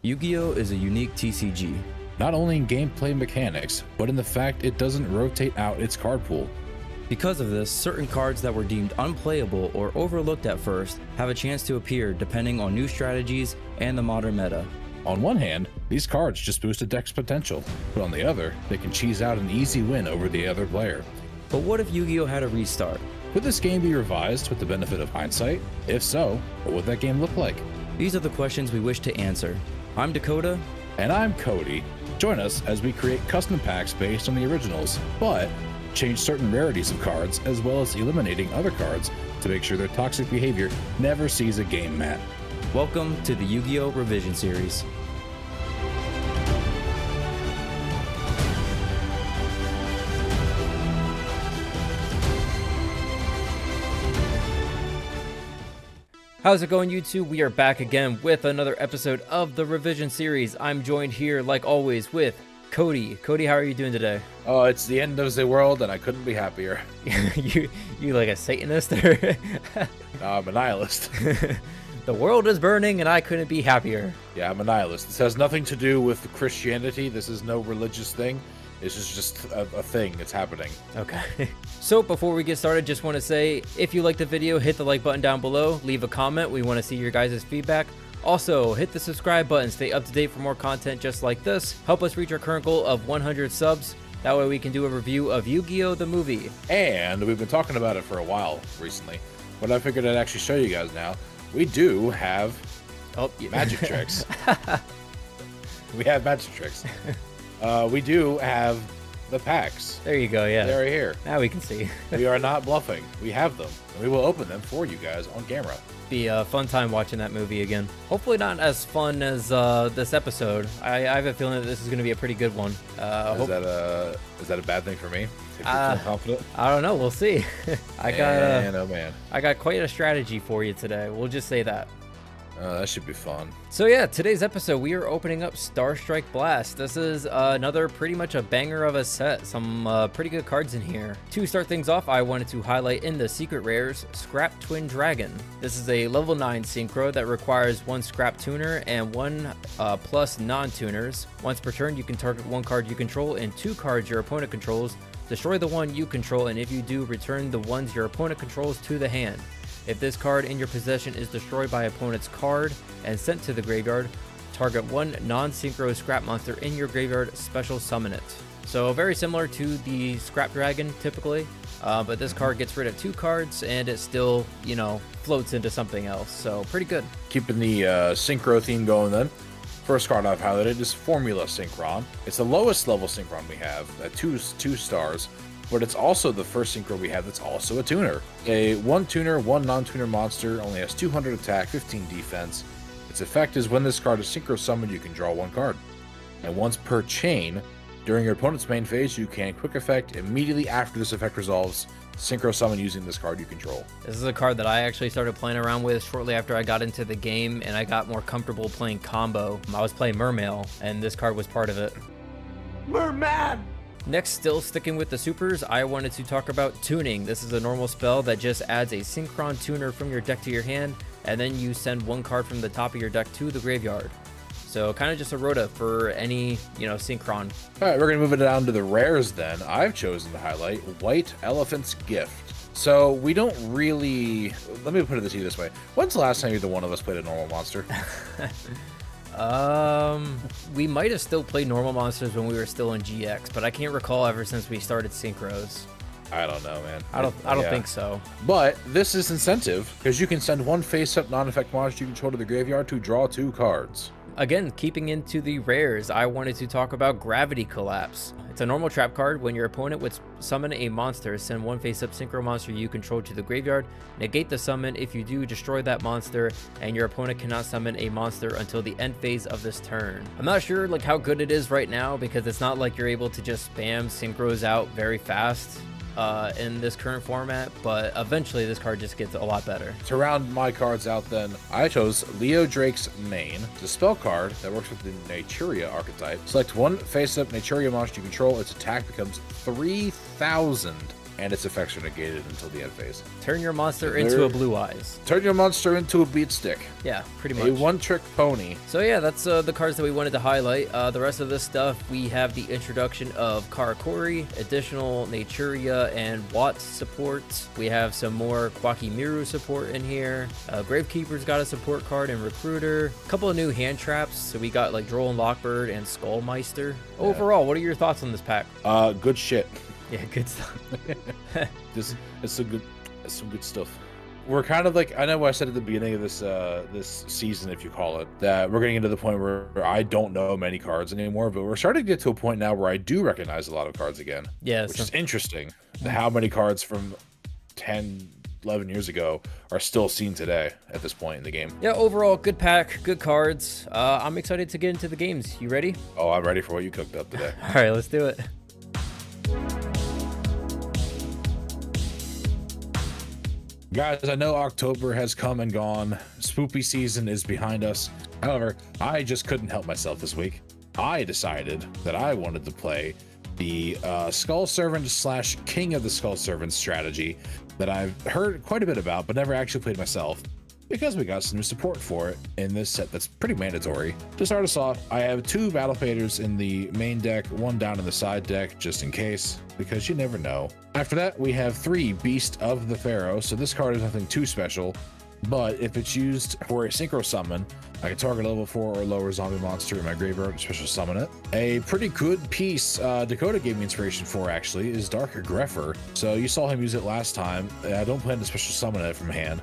YuGiOh is a unique TCG. Not only in gameplay mechanics, but in the fact it doesn't rotate out its card pool. Because of this, certain cards that were deemed unplayable or overlooked at first have a chance to appear depending on new strategies and the modern meta. On one hand, these cards just boost a deck's potential, but on the other, they can cheese out an easy win over the other player. But what if YuGiOh had a restart? Could this game be revised with the benefit of hindsight? If so, what would that game look like? These are the questions we wish to answer. I'm Dakota. And I'm Cody. Join us as we create custom packs based on the originals, but change certain rarities of cards as well as eliminating other cards to make sure their toxic behavior never sees a game mat. Welcome to the YuGiOh Revision Series. How's it going, YouTube? We are back again with another episode of the Revision Series. I'm joined here, like always, with Cody. Cody, how are you doing today? Oh, it's the end of the world and I couldn't be happier. you like a Satanist? Or I'm a nihilist. The world is burning and I couldn't be happier. Yeah, I'm a nihilist. This has nothing to do with Christianity. This is no religious thing. This is just a thing that's happening. Okay. So before we get started, just want to say, if you like the video, hit the like button down below, leave a comment. We want to see your guys' feedback. Also, hit the subscribe button, stay up to date for more content just like this. Help us reach our current goal of 100 subs. That way we can do a review of YuGiOh the movie. And we've been talking about it for a while recently, but I figured I'd actually show you guys now. We do have magic tricks. We have magic tricks. We do have the packs. There you go, yeah. They're here. Now we can see. We are not bluffing. We have them. And we will open them for you guys on camera. Be a fun time watching that movie again. Hopefully not as fun as this episode. I have a feeling that this is going to be a pretty good one. Is that a bad thing for me? If you're feeling confident? I don't know. We'll see. Oh man. I got quite a strategy for you today. We'll just say that. That should be fun. So yeah, today's episode, we are opening up Star Strike Blast. This is another pretty much a banger of a set. Some pretty good cards in here. To start things off, I wanted to highlight in the secret rares, Scrap Twin Dragon. This is a level 9 synchro that requires 1 scrap tuner and 1 plus non-tuners. Once per turn, you can target 1 card you control and 2 cards your opponent controls. Destroy the one you control, and if you do, return the ones your opponent controls to the hand. If this card in your possession is destroyed by opponent's card and sent to the graveyard, target 1 non-synchro scrap monster in your graveyard, special summon it. So very similar to the Scrap Dragon typically, but this card gets rid of 2 cards and it still, you know, floats into something else. So pretty good. Keeping the synchro theme going then. First card I've highlighted is Formula Synchron. It's the lowest level synchron we have at 2 stars. But it's also the first synchro we have that's also a tuner. A 1 tuner, 1 non-tuner monster, only has 200 attack, 15 defense. Its effect is when this card is synchro summoned, you can draw 1 card. And once per chain, during your opponent's main phase, you can quick effect immediately after this effect resolves, synchro summon using this card you control. This is a card that I actually started playing around with shortly after I got into the game and I got more comfortable playing combo. I was playing Mermail and this card was part of it. Merman! Next, still sticking with the supers, I wanted to talk about tuning. This is a normal spell that just adds a synchron tuner from your deck to your hand, and then you send 1 card from the top of your deck to the graveyard. So kind of just a rota for any, you know, synchron. Alright, we're going to move it down to the rares then. I've chosen to highlight White Elephant's Gift. So we don't really... Let me put it this way. When's the last time either one of us played a normal monster? We might have still played normal monsters when we were still in GX, but I can't recall ever since we started synchros. I don't know, man. I don't think so. But this is incentive because you can send 1 face-up non-effect monster you control to the graveyard to draw 2 cards. Again, keeping into the rares, I wanted to talk about Gravity Collapse. It's a normal trap card. When your opponent would summon a monster, send 1 face-up synchro monster you control to the graveyard, negate the summon. If you do, destroy that monster, and your opponent cannot summon a monster until the end phase of this turn. I'm not sure like how good it is right now because it's not like you're able to just spam synchros out very fast in this current format, but eventually this card just gets a lot better. To round my cards out then, I chose Leo Drake's Mane. It's a spell card that works with the Naturia archetype. Select 1 face-up Naturia monster you control, its attack becomes 3,000 and its effects are negated until the end phase. Turn your monster into a Blue Eyes. Turn your monster into a beat stick. Yeah, pretty much. A one-trick pony. So yeah, that's the cards that we wanted to highlight. The rest of this stuff, we have the introduction of Karakuri, additional Naturia and Watts support. We have some more Kwakimiru support in here. Gravekeeper's got a support card and Recruiter. A couple of new hand traps. So we got like Droll and Lockbird and Skullmeister. Yeah. Overall, what are your thoughts on this pack? Good shit. Yeah, good stuff. It's some good stuff. We're kind of like, I know I said at the beginning of this season, if you call it, that we're getting into the point where I don't know many cards anymore, but we're starting to get to a point now where I do recognize a lot of cards again. Yeah, which is interesting. How many cards from 10, 11 years ago are still seen today at this point in the game. Yeah, overall, good pack, good cards. I'm excited to get into the games. You ready? Oh, I'm ready for what you cooked up today. All right, let's do it. Guys, I know October has come and gone. Spoopy season is behind us. However, I just couldn't help myself this week. I decided that I wanted to play the Skull Servant / King of the Skull Servants strategy that I've heard quite a bit about, but never actually played myself, because we got some new support for it in this set that's pretty mandatory. To start us off, I have 2 Battle Faders in the main deck, 1 down in the side deck, just in case, because you never know. After that, we have 3 Beast of the Pharaoh, so this card is nothing too special, but if it's used for a synchro summon, I can target a level 4 or lower zombie monster in my graveyard and special summon it. A pretty good piece Dakota gave me inspiration for, actually, is Dark Greffer. So you saw him use it last time. I don't plan to special summon it from hand,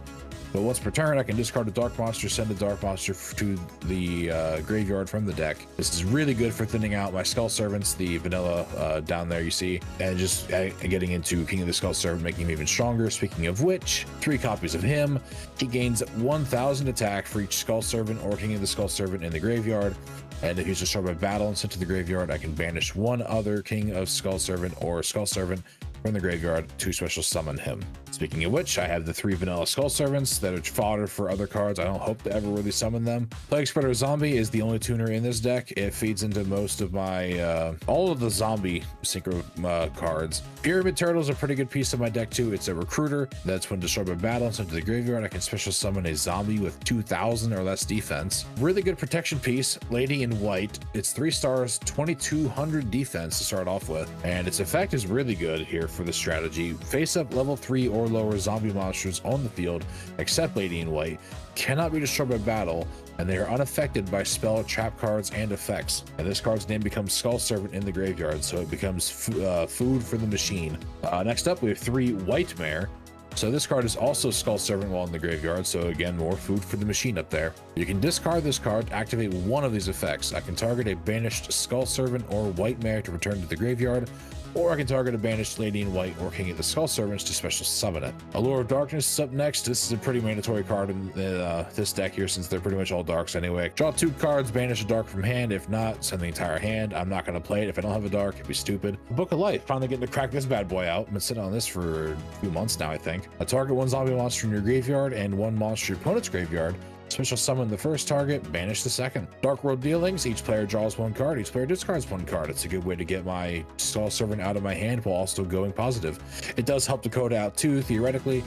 but once per turn, I can discard a dark monster, send a dark monster to the graveyard from the deck. This is really good for thinning out my Skull Servants, the vanilla down there you see, and just getting into King of the Skull Servant, making him even stronger. Speaking of which, 3 copies of him. He gains 1,000 attack for each Skull Servant or King of the Skull Servant in the graveyard. And if he's destroyed by battle and sent to the graveyard, I can banish 1 other King of Skull Servant or Skull Servant from the graveyard to special summon him. Speaking of which, I have the 3 vanilla Skull Servants that are fodder for other cards. I don't hope to ever really summon them. Plague Spreader Zombie is the only tuner in this deck. It feeds into most of my all of the zombie synchro cards. Pyramid Turtle is a pretty good piece of my deck too. It's a recruiter that's when destroyed by battle and sent to the graveyard, I can special summon a zombie with 2,000 or less defense. Really good protection piece, Lady in White. It's 3 stars, 2,200 defense to start off with, and its effect is really good here for the strategy. Face up level 3 or lower zombie monsters on the field, except Lady in White, cannot be destroyed by battle, and they are unaffected by spell, trap cards, and effects. And this card's name becomes Skull Servant in the graveyard, so it becomes food for the machine. Next up, we have 3 White Mare. So this card is also Skull Servant while in the graveyard, so again, more food for the machine up there. You can discard this card to activate one of these effects. I can target a banished Skull Servant or White Mare to return to the graveyard, or I can target a banished Lady in White or King of the Skull Servants to special summon it. Allure of Darkness is up next. This is a pretty mandatory card in this deck here, since they're pretty much all darks anyway. Draw 2 cards, banish a dark from hand. If not, send the entire hand. I'm not going to play it if I don't have a dark. It'd be stupid. Book of Life, finally getting to crack this bad boy out. I've been sitting on this for a few months now, I think. Target 1 zombie monster in your graveyard and 1 monster in your opponent's graveyard. Special summon the first target, banish the second. Dark World Dealings, each player draws 1 card, each player discards 1 card. It's a good way to get my Skull Servant out of my hand while also going positive. It does help Dakota out too, theoretically,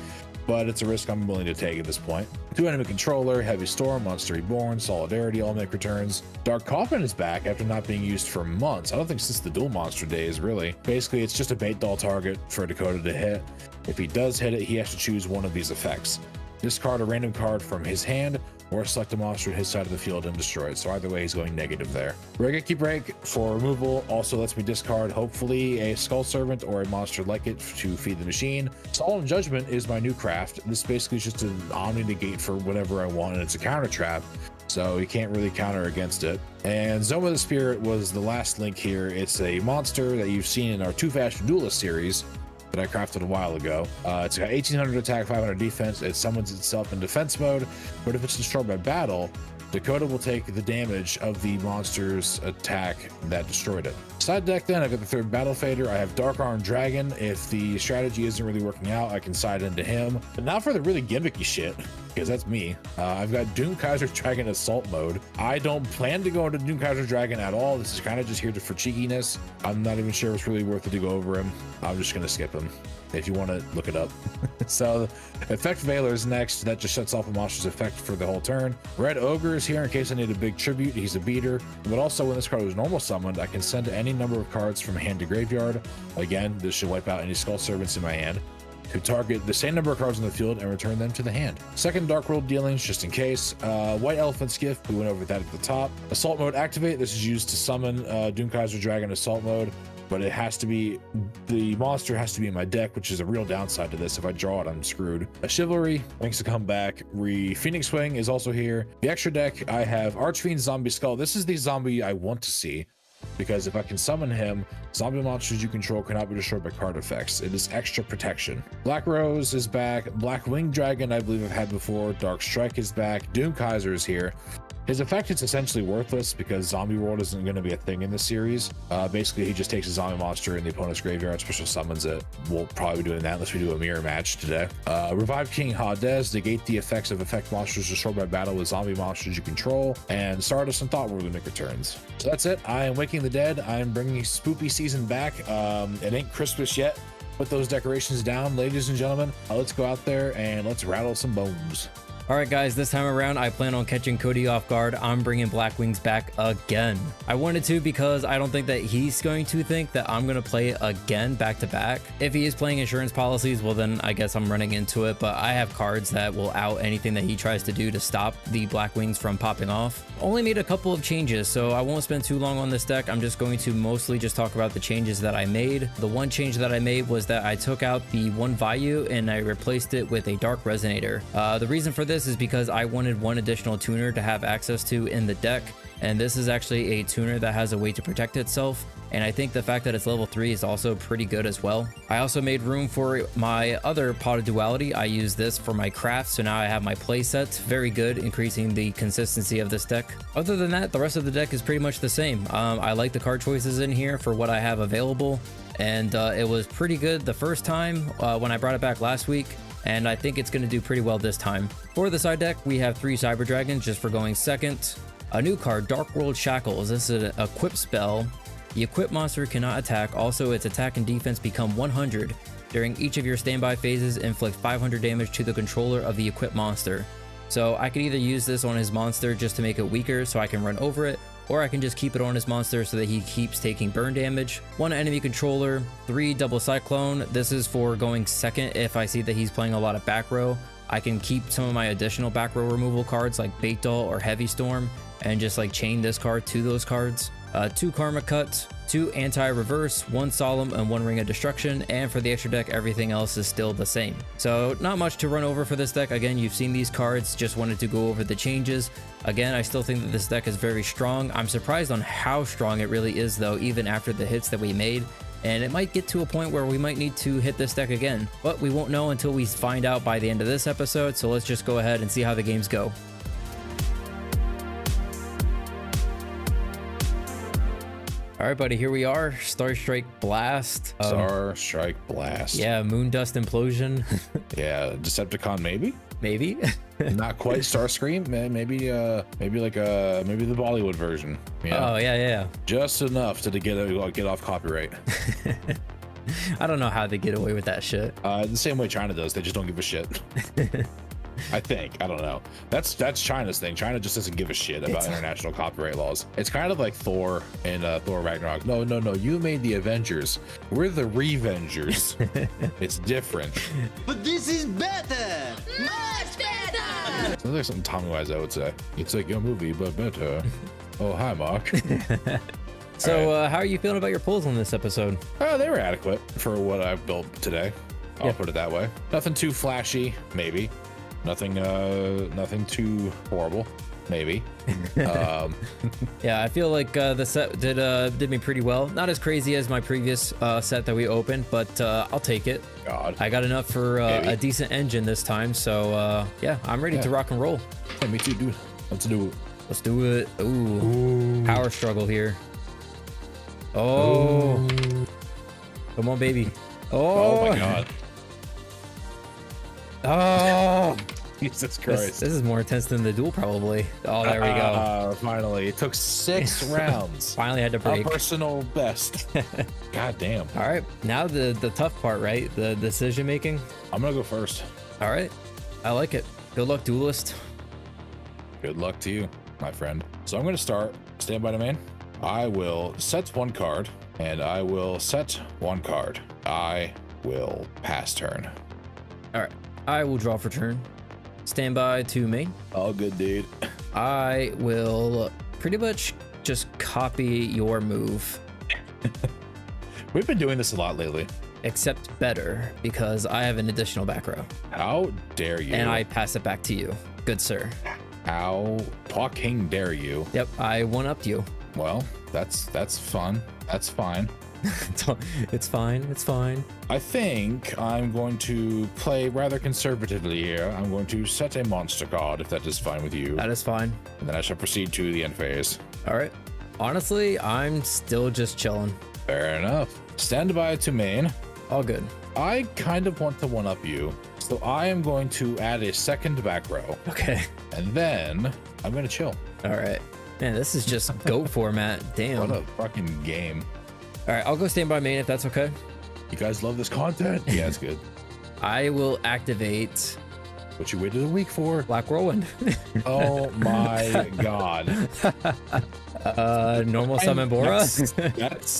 but it's a risk I'm willing to take at this point. 2 enemy controller, Heavy Storm, Monster Reborn, Solidarity all make returns. Dark Coffin is back after not being used for months. I don't think since the Duel Monster days, really. Basically, it's just a bait doll target for Dakota to hit. If he does hit it, he has to choose one of these effects. Discard a random card from his hand, or select a monster at his side of the field and destroy it. So either way, he's going negative there. Regeki Break for removal also lets me discard, hopefully, a Skull Servant or a monster like it to feed the machine. Solemn Judgment is my new craft. This basically is just an Omni Negate for whatever I want, and it's a counter trap, so you can't really counter against it. And Zoma the Spirit was the last link here. It's a monster that you've seen in our Too Fast Duelist series that I crafted a while ago. It's got 1,800 attack, 500 defense. It summons itself in defense mode, but if it's destroyed by battle, Dakota will take the damage of the monster's attack that destroyed it. side deck then, I've got the third Battle Fader. I have Dark Arm Dragon. If the strategy isn't really working out, I can side into him. But not for the really gimmicky shit, because that's me. I've got Doom Kaiser Dragon Assault Mode. I don't plan to go into Doom Kaiser Dragon at all. This is kind of just here for cheekiness. I'm not even sure it's really worth it to go over him. I'm just going to skip him if you want to look it up. So Effect Veiler is next. That just shuts off a monster's effect for the whole turn. Red Ogre is here in case I need a big tribute. He's a beater. But also when this card is normal summoned, I can send any number of cards from hand to graveyard. Again, this should wipe out any Skull Servants in my hand. To target the same number of cards in the field and return them to the hand. Second Dark World dealings, just in case. White Elephant Skiff, we went over that at the top. Assault Mode activate. This is used to summon Doom Kaiser Dragon Assault Mode, but it has to be, the monster has to be in my deck, which is a real downside to this. If I draw it, I'm screwed. A Chivalry makes a comeback. Phoenix Wing is also here. The extra deck, I have Archfiend Zombie Skull. This is the zombie I want to see, because if I can summon him, zombie monsters you control cannot be destroyed by card effects. It is extra protection. Black Rose is back. Black Winged Dragon, I believe I've had before. Dark Strike is back. Doom Kaiser is here. His effect is essentially worthless because Zombie World isn't going to be a thing in this series. Basically, he just takes a zombie monster in the opponent's graveyard, special summons it. We'll probably be doing that unless we do a mirror match today. Revive King Hades, negate the effects of effect monsters destroyed by battle with zombie monsters you control, and Stardust and Thought World make returns. So that's it. I am waking the dead. I am bringing Spoopy Season back. It ain't Christmas yet. Put those decorations down, ladies and gentlemen. Let's go out there and let's rattle some bones. All right, guys, this time around, I plan on catching Cody off guard. I'm bringing Black Wings back again. I wanted to because I don't think that he's going to think that I'm going to play again back to back. If he is playing insurance policies, well, then I guess I'm running into it, but I have cards that will out anything that he tries to do to stop the Black Wings from popping off. Only made a couple of changes, so I won't spend too long on this deck. I'm just going to mostly just talk about the changes that I made. The one change that I made was that I took out the one Vayu and I replaced it with a Dark Resonator. The reason for this is because I wanted one additional tuner to have access to in the deck, and this is actually a tuner that has a way to protect itself, and I think the fact that it's level 3 is also pretty good as well. I also made room for my other Pot of Duality. I use this for my craft, so now I have my play set. Very good, increasing the consistency of this deck. Other than that, the rest of the deck is pretty much the same. I like the card choices in here for what I have available, and it was pretty good the first time when I brought it back last week, and I think it's going to do pretty well this time. For the side deck, we have 3 Cyber Dragons just for going second. A new card, Dark World Shackles. This is an equip spell. The equipped monster cannot attack. Also, its attack and defense become 100. During each of your standby phases, inflict 500 damage to the controller of the equipped monster. So I could either use this on his monster just to make it weaker so I can run over it, or I can just keep it on his monster so that he keeps taking burn damage. 1 enemy controller, 3 double cyclone. This is for going second if I see that he's playing a lot of back row. I can keep some of my additional back row removal cards like Bait Doll or Heavy Storm and just like chain this card to those cards. 2 Karma Cut, 2 Anti-Reverse, 1 Solemn, and 1 Ring of Destruction, and for the extra deck, everything else is still the same. So not much to run over for this deck. Again, you've seen these cards, just wanted to go over the changes. Again, I still think that this deck is very strong. I'm surprised on how strong it really is though, even after the hits that we made. And it might get to a point where we might need to hit this deck again, but we won't know until we find out by the end of this episode. So let's just go ahead and see how the games go. All right, buddy, here we are. Starstrike Blast. Starstrike Blast. Yeah, Moondust Implosion. Yeah, Decepticon maybe? Maybe. Not quite Starscream. Maybe the Bollywood version. Yeah. Oh, yeah. Just enough to get off copyright. I don't know how they get away with that shit. The same way China does. They just don't give a shit. I think. I don't know. That's China's thing. China just doesn't give a shit about international copyright laws. It's kind of like Thor and Thor Ragnarok. No. You made the Avengers. We're the Revengers. It's different. But this is better. Much better. Sounds like something Tommy Wiseau would say. It's like your movie, but better. Oh, hi, Mark. So, right. How are you feeling about your pulls on this episode? They were adequate for what I've built today. I'll put it that way. Nothing too flashy, maybe. Nothing too horrible, maybe. Yeah, I feel like the set did me pretty well. Not as crazy as my previous set that we opened, but I'll take it. God, I got enough for a decent engine this time, so yeah, I'm ready to rock and roll. Yeah, me too, dude. Let's do it. Let's do it. Ooh. Power struggle here. Oh. Come on, baby. Oh my god. Oh. Jesus Christ. This is more intense than the duel, probably. Oh, there we go. Finally. It took 6 rounds. Finally had to break. A personal best. God damn. All right. Now the tough part, right? The decision making. I'm going to go first. All right. I like it. Good luck, duelist. Good luck to you, my friend. So I'm going to start. Stand by the main. I will set 1 card, and I will set 1 card. I will pass turn. All right. I will draw for turn. Stand by to main. All good, dude. I will pretty much just copy your move. We've been doing this a lot lately. Except better, because I have an additional back row. How dare you? And I pass it back to you. Good sir. How fucking dare you? Yep, I one-upped you. Well, that's fun. That's fine. It's fine. It's fine. I think I'm going to play rather conservatively here. I'm going to set a monster card, if that is fine with you. That is fine. And then I shall proceed to the end phase. All right. Honestly, I'm still just chilling. Fair enough. Stand by to main. All good. I kind of want to one-up you, so I am going to add a second back row. Okay. And then I'm going to chill. All right. Man, this is just GOAT format. Damn. What a fucking game. All right, I'll go stand by main if that's okay. You guys love this content? Yeah, it's good. I will activate What you waited a week for? Black Whirlwind. Oh my god. Normal summon Bora. That's that's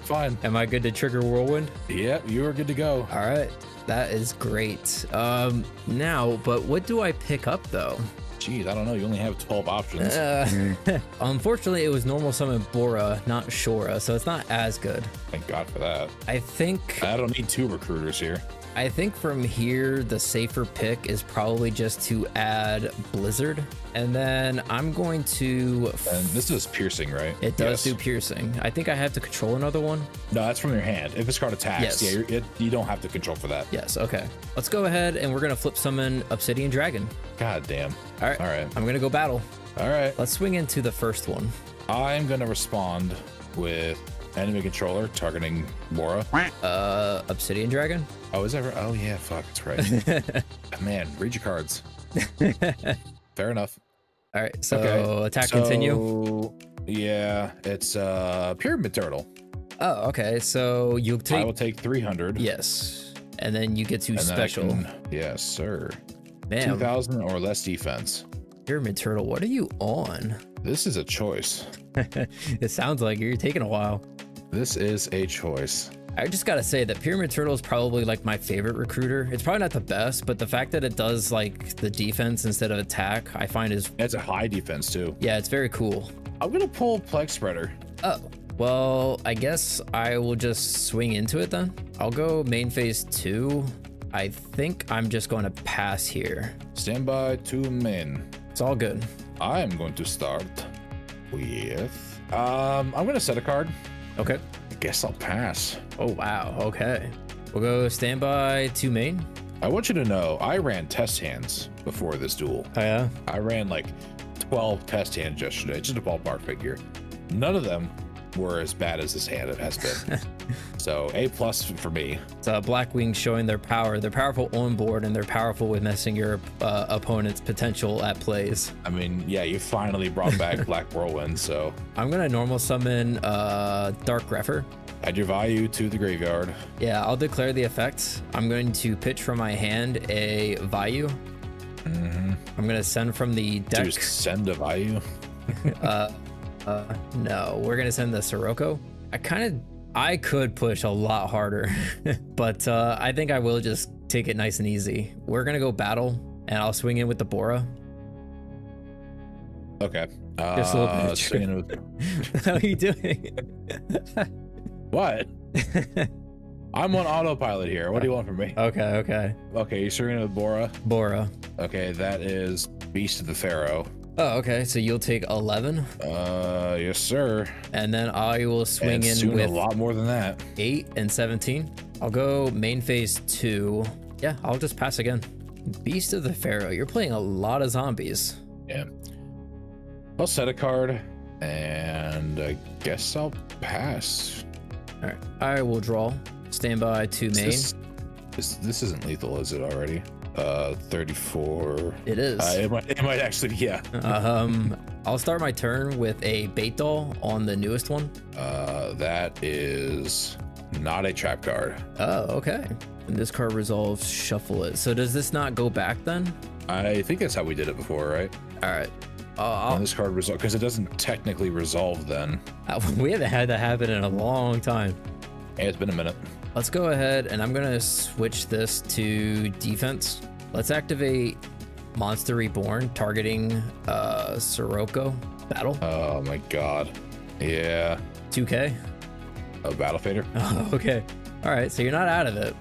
fine. Am I good to trigger Whirlwind? Yep, you are good to go. All right, that is great. Now, but what do I pick up though? Jeez, I don't know. You only have 12 options. Unfortunately, it was normal summon Bora, not Shora, so it's not as good. Thank God for that. I think I don't need 2 recruiters here. I think from here, the safer pick is probably just to add Blizzard. And then I'm going to... And this is piercing, right? It does do piercing. I think I have to control another one. No, that's from your hand. If this card attacks, Yes. yeah, you don't have to control for that. Yes, okay. Let's go ahead and we're going to flip summon Obsidian Dragon. God damn. All right. All right. I'm going to go battle. All right. Let's swing into the first one. I'm going to respond with enemy controller targeting Bora. Obsidian Dragon? Oh, is that right? Oh, yeah, fuck, that's right. Man, read your cards. Fair enough. All right, so attack continue. Yeah, it's Pyramid Turtle. Oh, okay, so you'll take... I will take 300. Yes, and then you get to And then special. Yes, sir. Damn. 2,000 or less defense. Pyramid Turtle, what are you on? This is a choice. It sounds like you're taking a while. This is a choice. I just gotta say that Pyramid Turtle is probably like my favorite recruiter. It's probably not the best, but the fact that it does like the defense instead of attack, I find is... It's a high defense too. Yeah, it's very cool. I'm gonna pull Plague Spreader. Oh, well, I guess I will just swing into it then. I'll go main phase 2. I think I'm just going to pass here. Stand by to main. It's all good. I am going to start with... I'm gonna set a card. Okay. I guess I'll pass. Oh, wow. Okay. We'll go standby to main. I want you to know, I ran test hands before this duel. Oh, yeah? I ran like 12 test hands yesterday, just a ballpark figure. None of them were as bad as this hand it has been. So A+ for me. It's Blackwing showing their power. They're powerful on board and they're powerful with messing your opponent's potential at plays. I mean, yeah, you finally brought back Black Whirlwind, so. I'm going to normal summon Dark Grepher. Add your value to the graveyard. Yeah, I'll declare the effect. I'm going to pitch from my hand a Vayu. I'm going to send from the deck. Just send a value. No, we're going to send the Sirocco. I could push a lot harder, but I think I will just take it nice and easy. We're going to go battle and I'll swing in with the Bora. Okay. Just a little bit. How are you doing? What? I'm on autopilot here. What do you want from me? Okay. Okay, you're swinging with Bora. Bora. Okay, that is Beast of the Pharaoh. Oh, okay. So you'll take 11. Yes, sir. And then I will swing And in soon with a lot more than that. 8 and 17. I'll go main phase 2. Yeah, I'll just pass again. Beast of the Pharaoh. You're playing a lot of zombies. Yeah. I'll set a card, and I guess I'll pass. All right, I will draw. Stand by to main. This isn't lethal, is it already? 34. It is. It might actually be, yeah. I'll start my turn with a bait doll on the newest one. That is not a trap card. Oh, okay. And this card resolves, shuffle it. So does this not go back then? I think that's how we did it before, right? All right. On this card resolve, because it doesn't technically resolve then. We haven't had that happen in a long time. Hey, it's been a minute. Let's go ahead and I'm gonna switch this to defense. Let's activate Monster Reborn, targeting Sirocco. Battle. Oh my god. Yeah. 2K. A battle fader. Oh, okay. All right, so you're not out of it.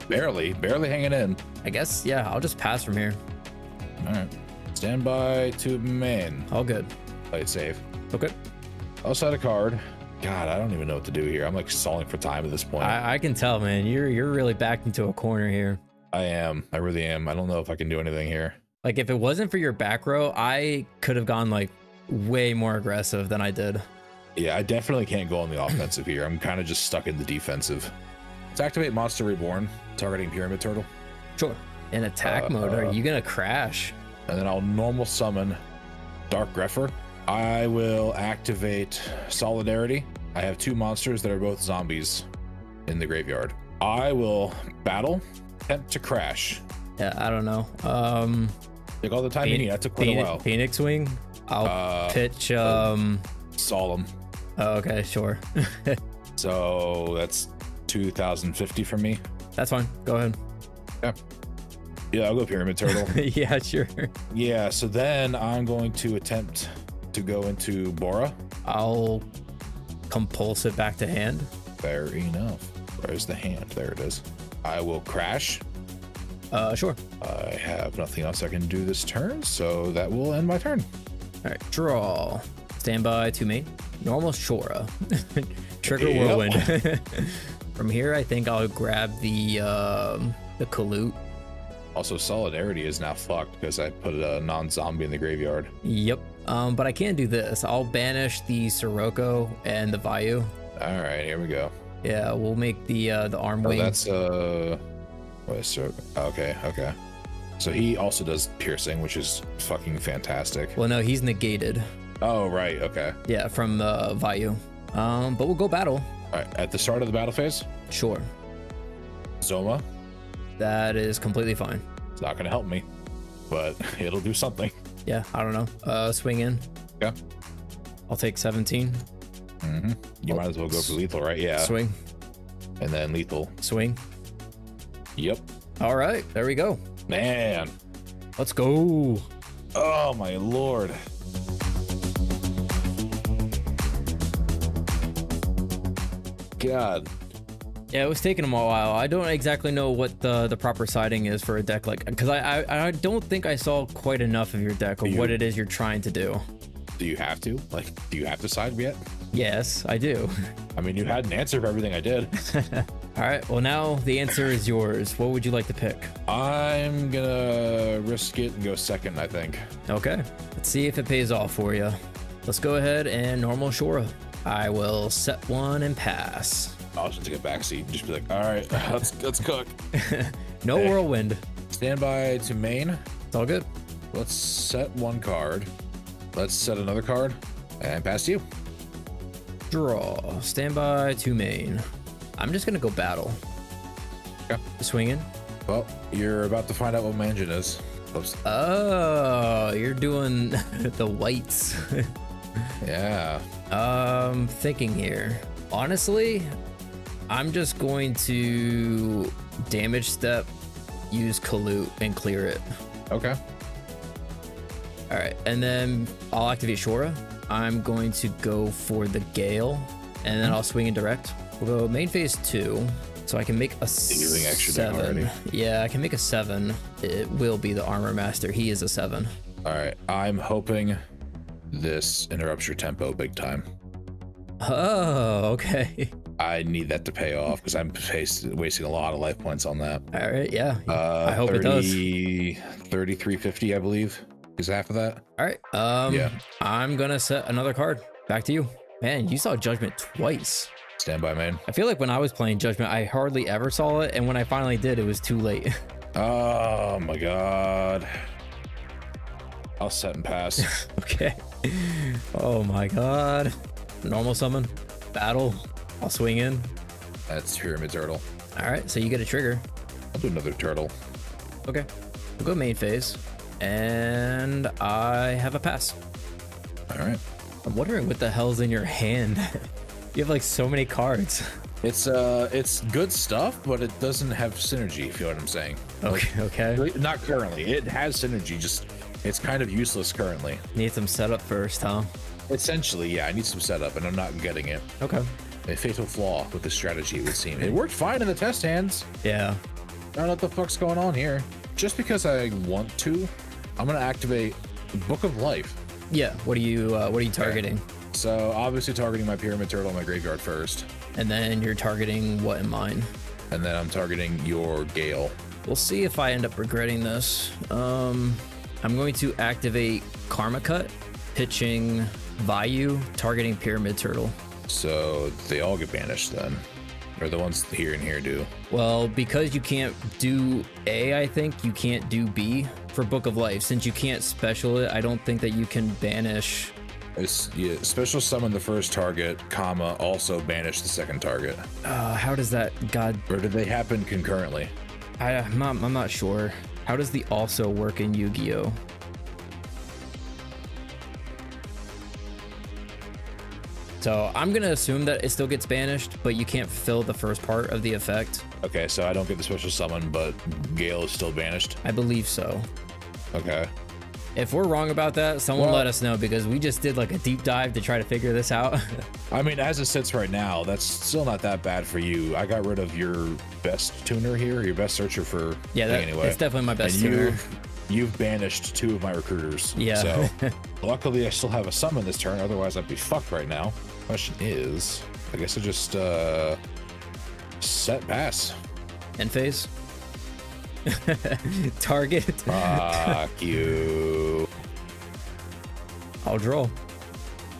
barely hanging in. I guess, yeah, I'll just pass from here. All right. Stand by to main. All good. Play it safe. Okay. I'll set a card. God, I don't even know what to do here. I'm like stalling for time at this point. I can tell, man. You're really backed into a corner here. I am. I really am. I don't know if I can do anything here. Like, if it wasn't for your back row, I could have gone like way more aggressive than I did. Yeah, I definitely can't go on the offensive here. I'm kind of just stuck in the defensive. Let's activate Monster Reborn, targeting Pyramid Turtle. Sure. In attack mode, are you gonna crash? And then I'll normal summon Dark Grepher. I will activate Solidarity. I have 2 monsters that are both zombies in the graveyard. I will battle, attempt to crash. Yeah, I don't know. Take all the time you need. That took quite a while. Phoenix Wing. I'll pitch. Solemn. Oh, okay, sure. So that's 2,050 for me. That's fine. Go ahead. Yeah. Yeah, I'll go Pyramid Turtle. Yeah, sure. Yeah, so then I'm going to attempt to go into Bora. I'll compulse it back to hand. Fair enough. Where's the hand? There it is. I will crash. Sure. I have nothing else I can do this turn, so that will end my turn. All right, draw. Stand by to main. Normal Shora. Trigger Yep. Whirlwind. From here, I think I'll grab the Kalute. Also, Solidarity is now fucked because I put a non-zombie in the graveyard. Yep. But I can do this. I'll banish the Sirocco and the Vayu. All right, here we go. Yeah, we'll make the arm Oh, wing. that's okay. So he also does piercing, which is fucking fantastic. Well, no, he's negated. Oh, right, okay. Yeah, from the Vayu. But we'll go battle. All right, at the start of the battle phase, Sure. Zoma. That is completely fine. It's not gonna help me, but it'll do something. Yeah, I don't know. Swing in. Yeah. I'll take 17. You might as well go for lethal, right? Yeah. Swing. And then lethal. Swing. Yep. All right, there we go. Man. Let's go. Oh my lord. God. Yeah, it was taking him a while. I don't exactly know what the proper siding is for a deck, like, because I don't think I saw quite enough of your deck of what it is you're trying to do. Do you have to? Like, do you have to side yet? Yes, I do. I mean, you had an answer for everything I did. All right, well, now the answer is yours. What would you like to pick? I'm gonna risk it and go second, I think. Okay, let's see if it pays off for you. Let's go ahead and normal Shora. I will set one and pass. I'll just take a backseat and just be like, all right, let's cook. No whirlwind. Stand by to main. It's all good. Let's set one card. Let's set another card and pass to you. Draw. Stand by to main. I'm just gonna go battle. Okay. Swinging. Well, you're about to find out what Mansion is. Oops. Oh, you're doing the whites. Yeah. Thinking here. Honestly, I'm just going to damage step, use Kalute, and clear it. Okay. All right, and then I'll activate Shora. I'm going to go for the Gale, and then I'll swing and direct. We'll go main phase 2, so I can make a using extra deck 7. already. Yeah, I can make a 7. It will be the Armor Master. He is a 7. All right. I'm hoping this interrupts your tempo big time. Oh, okay. I need that to pay off because I'm wasting a lot of life points on that. All right, yeah. I hope it does. 3350, I believe. Is half of that? All right. Yeah. I'm gonna set another card. Back to you. Man, you saw Judgment twice. Stand by, man. I feel like when I was playing Judgment, I hardly ever saw it, and when I finally did, it was too late. Oh my god. I'll set and pass. Okay. Oh my god. Normal summon. Battle. I'll swing in. That's Pyramid Turtle. All right, so you get a trigger. I'll do another turtle. Okay. We'll go main phase. And I have a pass. All right. I'm wondering what the hell's in your hand. You have like so many cards. It's good stuff, but it doesn't have synergy, if you know what I'm saying. Okay, okay. Not currently. It has synergy, just it's kind of useless currently. Need some setup first, huh? Essentially, yeah, I need some setup, and I'm not getting it. Okay. A fatal flaw with the strategy, it would seem. It worked fine in the test hands. Yeah. I don't know what the fuck's going on here. Just because I want to, I'm gonna activate Book of Life. Yeah. What are you targeting? Okay. So obviously targeting my Pyramid Turtle in my graveyard first. And then you're targeting what in mine? And then I'm targeting your Gale. We'll see if I end up regretting this. I'm going to activate Karma Cut, pitching YuGiOh, targeting Pyramid Turtle. So they all get banished then. Or the ones here and here do. Well, because you can't do A, I think you can't do B for Book of Life. Since you can't special it, I don't think that you can banish. Yeah, special summon the first target, comma, also banish the second target. How does that, God? Or do they happen concurrently? I'm not sure. How does the also work in Yu-Gi-Oh? So I'm gonna assume that it still gets banished, but you can't fulfill the first part of the effect. Okay, so I don't get the special summon, but Gale is still banished? I believe so. Okay. If we're wrong about that, someone let us know, because we just did like a deep dive to try to figure this out. I mean, as it sits right now, that's still not that bad for you. I got rid of your best tuner here, your best searcher for anyway. That's definitely my best and tuner. You've banished 2 of my recruiters. Yeah. So luckily I still have a summon this turn, otherwise I'd be fucked right now. Question is, I guess I just set pass. End phase. Target. Fuck you. I'll draw.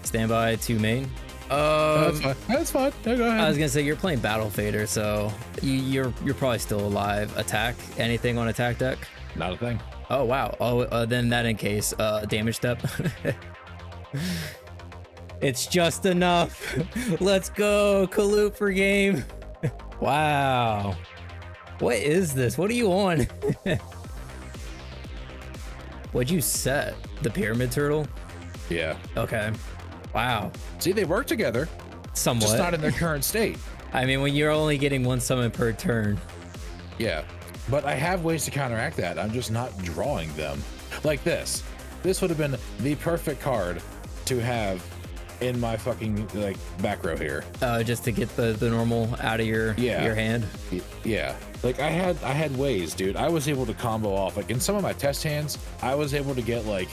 Stand by to main. That's fine. That's fine. No, go ahead. I was gonna say you're playing Battle Fader, so you're probably still alive. Attack. Anything on attack deck? Not a thing. Oh wow. Oh, then that in case damage step. It's just enough. Let's go, Kaloop for game. Wow. What is this? What are you on? What'd you set? The Pyramid Turtle? Yeah. Okay. Wow. See, they work together. Somewhat. Just not in their current state. I mean, when you're only getting 1 summon per turn. Yeah. But I have ways to counteract that. I'm just not drawing them. Like this. This would have been the perfect card to have in my fucking like back row here. Just to get the normal out of your hand. Yeah. Like I had ways, dude. I was able to combo off. Like in some of my test hands, I was able to get like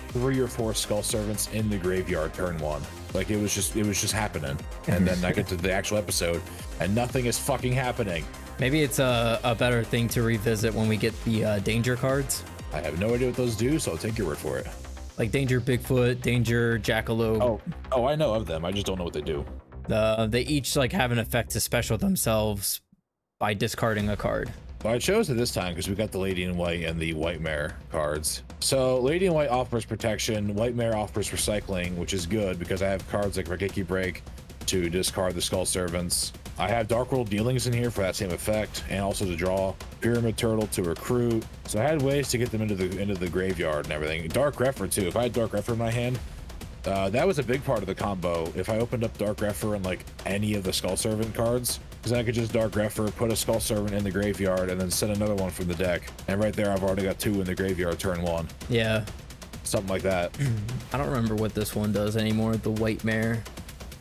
3 or 4 Skull Servants in the graveyard turn 1. Like it was just happening. And then I get to the actual episode and nothing is fucking happening. Maybe it's a better thing to revisit when we get the danger cards. I have no idea what those do, so I'll take your word for it. Like Danger Bigfoot, Danger Jackalope. Oh, I know of them. I just don't know what they do. They each like have an effect to special themselves by discarding a card. Well, I chose it this time because we got the Lady in White and the White Mare cards. So Lady in White offers protection, White Mare offers recycling, which is good because I have cards like Rageki Break to discard the Skull Servants. I have Dark World Dealings in here for that same effect, and also to draw Pyramid Turtle to recruit. So I had ways to get them into the graveyard and everything. Dark Refer too. If I had Dark Refer in my hand, that was a big part of the combo. If I opened up Dark Refer and like any of the Skull Servant cards, because I could just Dark Refer, put a Skull Servant in the graveyard, and then send another one from the deck. And right there, I've already got 2 in the graveyard turn 1. Yeah. Something like that. I don't remember what this one does anymore. The White Mare.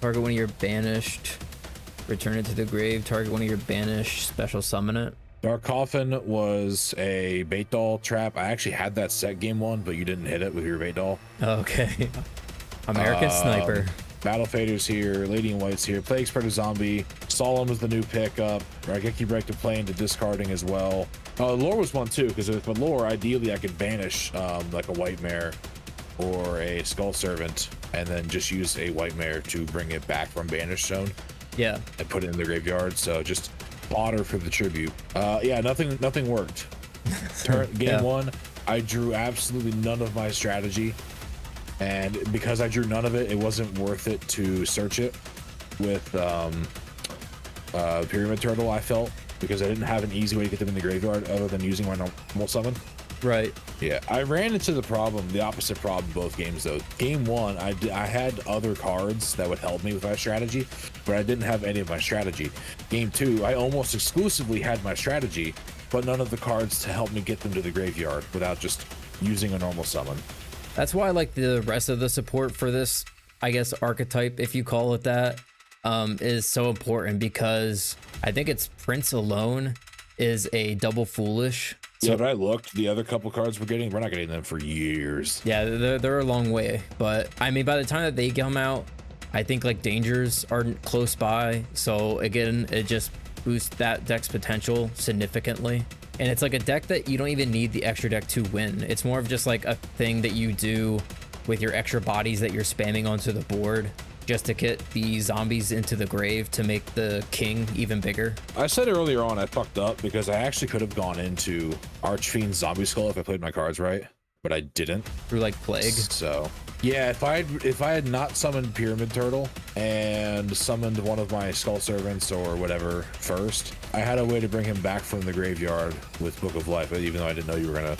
Target one of your banished. Return it to the grave. Target one of your banished. Special summon it. Dark Coffin was a bait doll trap. I actually had that set game 1, but you didn't hit it with your bait doll. Okay. American Sniper. Battle Faders here, Lady in White's here, Plague Spreader Zombie, Solemn is the new pickup, Raigeki Break to play into discarding as well. Lore was one too, because with Lore, ideally I could banish like a White Mare or a Skull Servant, and then just use a White Mare to bring it back from Banish Zone. Yeah. And put it in the graveyard. So just fodder for the tribute. Yeah, nothing worked. Game one, I drew absolutely none of my strategy. And because I drew none of it, it wasn't worth it to search it with Pyramid Turtle, I felt, because I didn't have an easy way to get them in the graveyard other than using my normal summon. Right. Yeah, I ran into the opposite problem both games though. Game one, I had other cards that would help me with my strategy, but I didn't have any of my strategy. Game two, I almost exclusively had my strategy, but none of the cards to help me get them to the graveyard without just using a normal summon. That's why I like the rest of the support for this, I guess, archetype, if you call it that, is so important, because I think it's Prince alone is a double foolish. So, yeah, but I looked, the other couple cards we're not getting them for years. Yeah, they're a long way, but I mean, by the time that they come out, I think like dangers are close by. So again, it just boosts that deck's potential significantly. And it's like a deck that you don't even need the extra deck to win. It's more of just like a thing that you do with your extra bodies that you're spamming onto the board just to get the zombies into the grave to make the king even bigger. I said earlier on I fucked up because I actually could have gone into Archfiend Zombie Skull if I played my cards right, but I didn't. Through like Plague. So yeah, if I had not summoned Pyramid Turtle and summoned one of my Skull Servants or whatever first, I had a way to bring him back from the graveyard with Book of Life, even though I didn't know you were gonna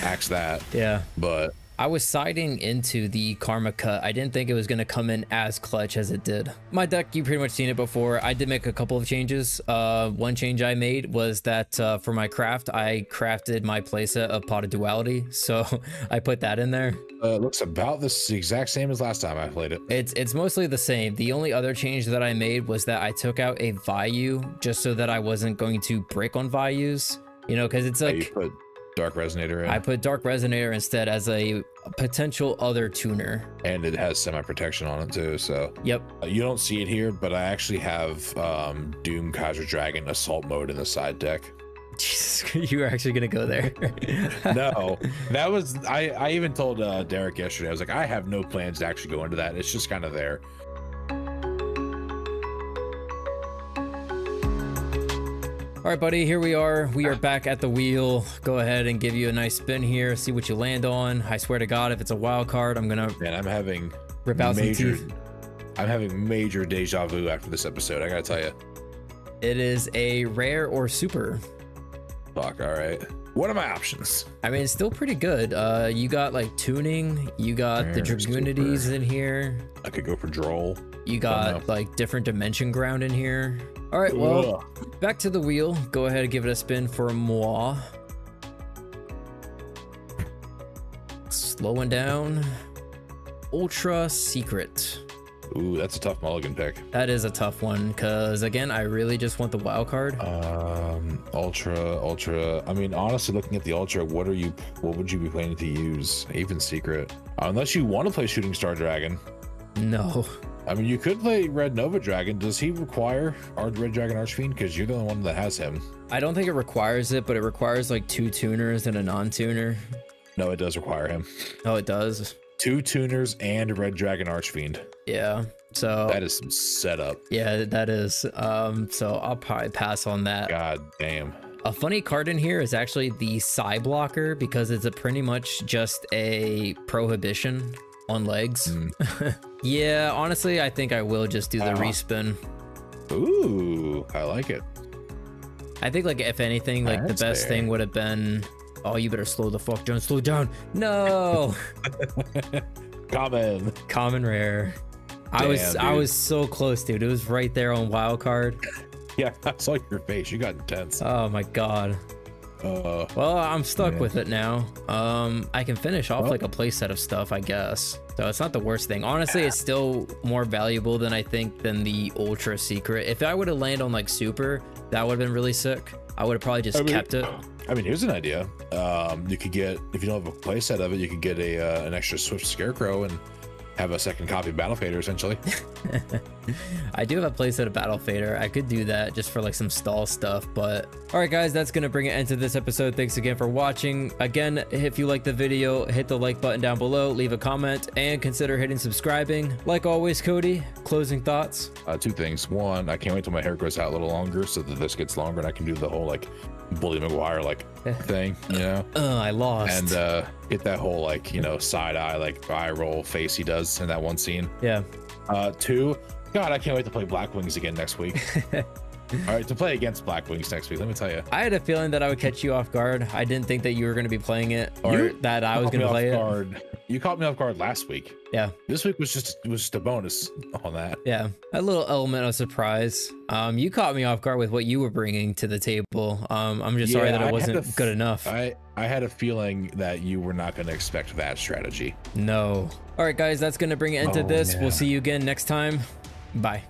axe that. Yeah. But I was siding into the Karma Cut. I didn't think it was going to come in as clutch as it did. My deck, you pretty much seen it before. I did make a couple of changes. One change I made was that for my craft, I crafted my playset of Pot of Duality. So I put that in there. It looks about the exact same as last time I played it. It's mostly the same. The only other change that I made was that I took out a Vayu just so that I wasn't going to break on Vayus. You know, because it's like... You put Dark Resonator in. I put Dark Resonator instead as a potential other tuner. And it has semi-protection on it too, so... Yep. You don't see it here, but I actually have Doom Kaiser Dragon Assault Mode in the side deck. Jesus, you were actually gonna go there. No, that was... I even told Derek yesterday, I was like, I have no plans to actually go into that. It's just kind of there. All right, buddy, here we are. We are back at the wheel. Go ahead and give you a nice spin here. See what you land on. I swear to God, if it's a wild card, I'm gonna I'm having rip out some teeth. I'm having major deja vu after this episode, I gotta tell you. It is a rare or super. Fuck, all right. What are my options? I mean, it's still pretty good. You got like tuning. You got the Dragoonities in here. I could go for Droll. You got like different dimension ground in here. All right, well, back to the wheel. Go ahead and give it a spin for moi. Slowing down. Ultra Secret. Ooh, that's a tough mulligan pick. That is a tough one, because again, I really just want the wild card. Ultra. I mean, honestly, looking at the Ultra, what would you be planning to use? Even Secret. Unless you want to play Shooting Star Dragon. No. I mean, you could play Red Nova Dragon. Does he require our Red Dragon Archfiend? Because you're the only one that has him. I don't think it requires it, but it requires like 2 tuners and a non-tuner. No, it does require him. Oh, it does? 2 tuners and Red Dragon Archfiend. Yeah, so... That is some setup. Yeah, that is. So I'll probably pass on that. God damn. A funny card in here is actually the Psy Blocker, because it's pretty much just a prohibition on legs. Yeah, honestly, I think I will just do the respin. Ooh, I like it. I think, like, if anything, like, the best thing would have been... Oh, you better slow the fuck down. Slow down. No. Common rare. Damn, I was so close, dude. It was right there on wild card. Yeah, I saw your face. You got intense. Oh my God. Well, I'm stuck with it now. I can finish off like a playset of stuff, I guess. So it's not the worst thing. Honestly, it's still more valuable than I think than the Ultra Secret. If I would have landed on like Super, that would have been really sick. I would have probably just kept it. I mean, here's an idea. You could get, if you don't have a playset of it, you could get an extra Swift Scarecrow and have a second copy of Battle Fader, essentially. I do have a playset of Battle Fader. I could do that just for like some stall stuff, but all right guys, that's gonna bring it into this episode. Thanks again for watching. Again, if you like the video, hit the like button down below, leave a comment, and consider hitting subscribing. Like always, Cody, closing thoughts? Two things. One, I can't wait till my hair grows out a little longer so that this gets longer and I can do the whole like Bully McGuire like thing, you know. I lost. And get that whole like, you know, side eye like eye roll face he does in that one scene. Yeah. Two, God, I can't wait to play Black Wings again next week. All right, to play against Black Wings next week, let me tell you. I had a feeling that I would catch you off guard. I didn't think that you were going to be playing it, or that I was going to play it. You caught me off guard last week. Yeah. This week was just a bonus on that. Yeah, a little element of surprise. You caught me off guard with what you were bringing to the table. I'm just sorry that it wasn't good enough. I had a feeling that you were not going to expect that strategy. No. All right, guys, that's going to bring it into this. Yeah. We'll see you again next time. Bye.